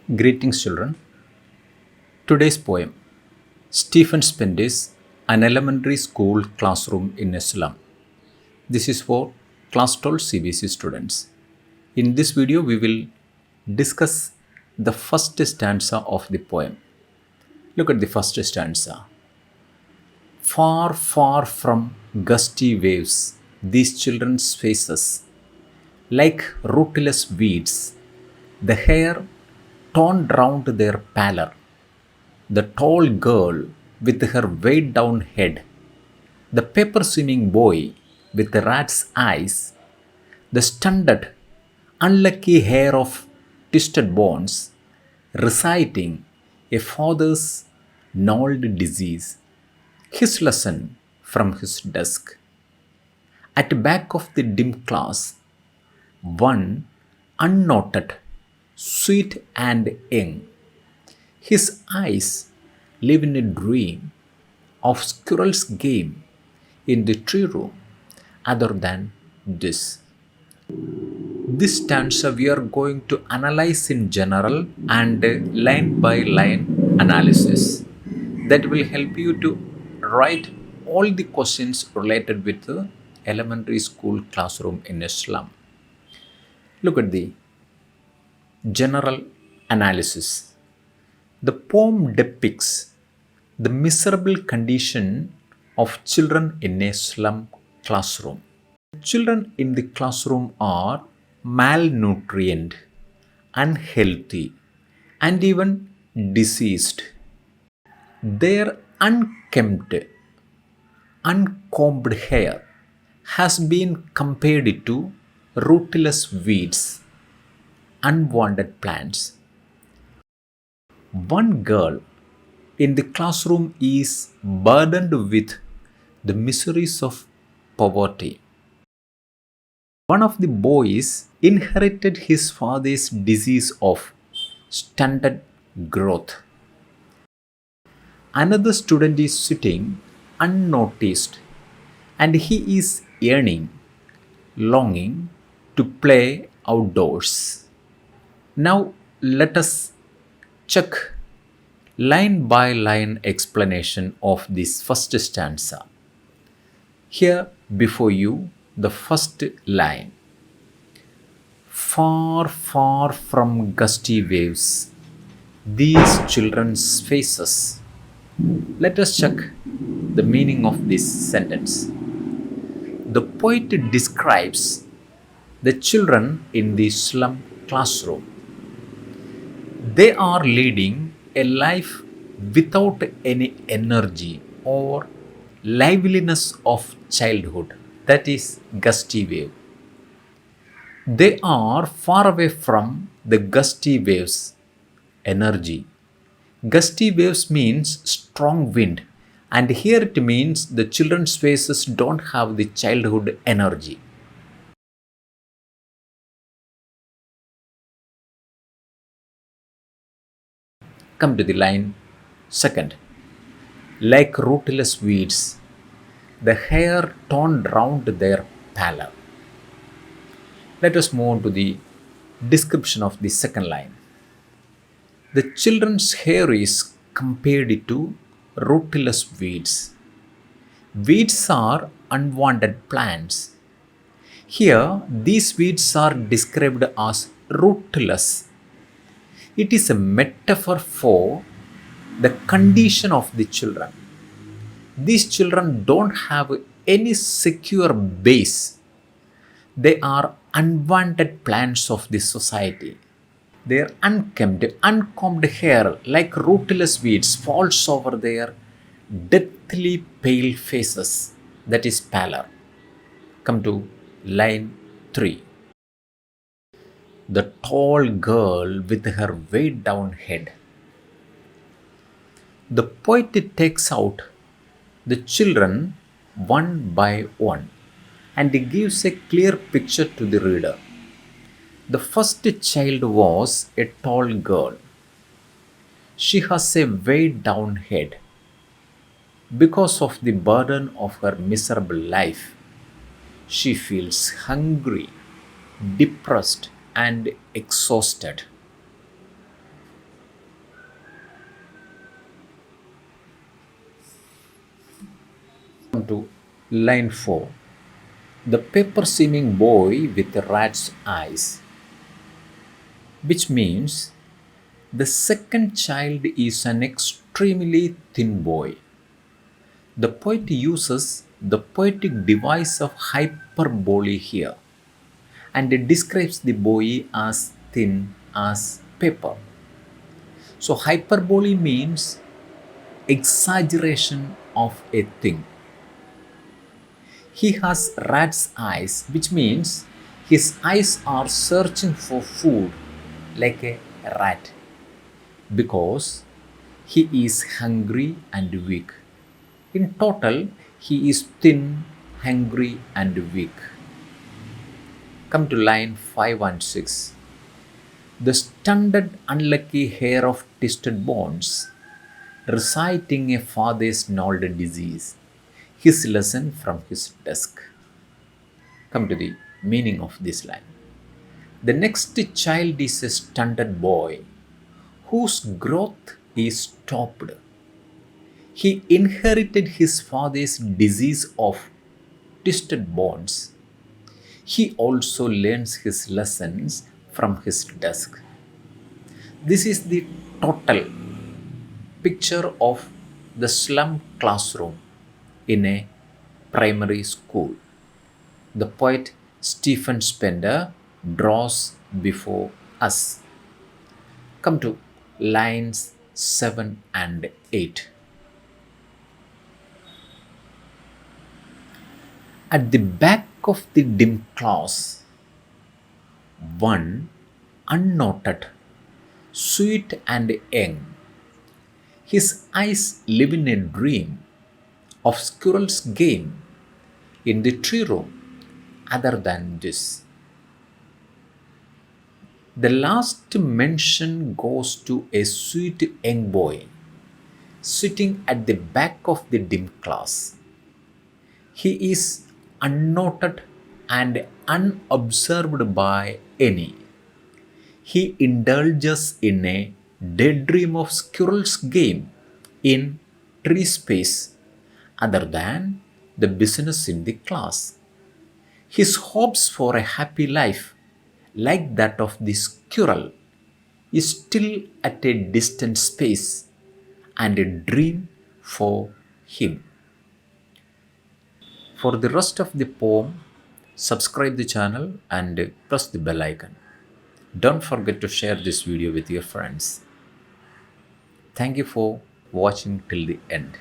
Greetings, children. Today's poem Stephen spent his an elementary school classroom in a slum. This is for class 12 CBC students. In this video, we will discuss the first stanza of the poem. Look at the first stanza. Far, far from gusty waves, these children's faces, like rootless weeds, the hair torn round their pallor, the tall girl with her weighed down head, the paper swimming boy with the rat's eyes, the stunted, unlucky hair of twisted bones, reciting a father's gnarled disease, his lesson from his desk. At the back of the dim class, one unnoted, sweet and young. His eyes live in a dream of squirrel's game in the tree room other than this. This stanza we are going to analyze in general and line by line analysis that will help you to write all the questions related with the elementary school classroom in a slum. Look at the general analysis. The poem depicts the miserable condition of children in a slum classroom. Children in the classroom are malnutrient, unhealthy, and even diseased. Their unkempt, uncombed hair has been compared to rootless weeds, unwanted plants. One girl in the classroom is burdened with the miseries of poverty. One of the boys inherited his father's disease of stunted growth. Another student is sitting unnoticed and he is yearning, longing to play outdoors. Now let us check line by line explanation of this first stanza. Here before you, the first line. Far, far from gusty waves, these children's faces. Let us check the meaning of this sentence. The poet describes the children in the slum classroom. They are leading a life without any energy or liveliness of childhood, that is, gusty wave. They are far away from the gusty waves, energy. Gusty waves means strong wind, and here it means the children's faces don't have the childhood energy. Come to the line second. Like rootless weeds, the hair torn round their pallor. Let us move on to the description of the second line. The children's hair is compared to rootless weeds. Weeds are unwanted plants. Here, these weeds are described as rootless. It is a metaphor for the condition of the children. These children don't have any secure base. They are unwanted plants of the society. Their unkempt, uncombed hair, like rootless weeds, falls over their deathly pale faces, that is pallor. Come to line 3. The tall girl with her weighed down head. The poet takes out the children one by one and gives a clear picture to the reader. The first child was a tall girl. She has a weighed down head. Because of the burden of her miserable life, she feels hungry, depressed, and exhausted. Come to line 4. The paper seeming boy with rat's eyes, which means the second child is an extremely thin boy. The poet uses the poetic device of hyperbole here, and it describes the boy as thin as paper. So, hyperbole means exaggeration of a thing. He has rat's eyes, which means his eyes are searching for food like a rat because he is hungry and weak. In total, he is thin, hungry, and weak. Come to line 5 and 6. The stunted, unlucky hair of twisted bones, reciting a father's gnarled disease, his lesson from his desk. Come to the meaning of this line. The next child is a stunted boy whose growth is stopped. He inherited his father's disease of twisted bones. He also learns his lessons from his desk. This is the total picture of the slum classroom in a primary school. The poet Stephen Spender draws before us. Come to lines 7 and 8. At the back of the dim class, one unnoted, sweet and young, his eyes live in a dream of squirrel's game in the tree room. Other than this, the last mention goes to a sweet young boy sitting at the back of the dim class. He is unnoted and unobserved by any. He indulges in a daydream of squirrel's game in tree space other than the business in the class. His hopes for a happy life, like that of the squirrel, is still at a distant space and a dream for him. For the rest of the poem, subscribe the channel and press the bell icon. Don't forget to share this video with your friends. Thank you for watching till the end.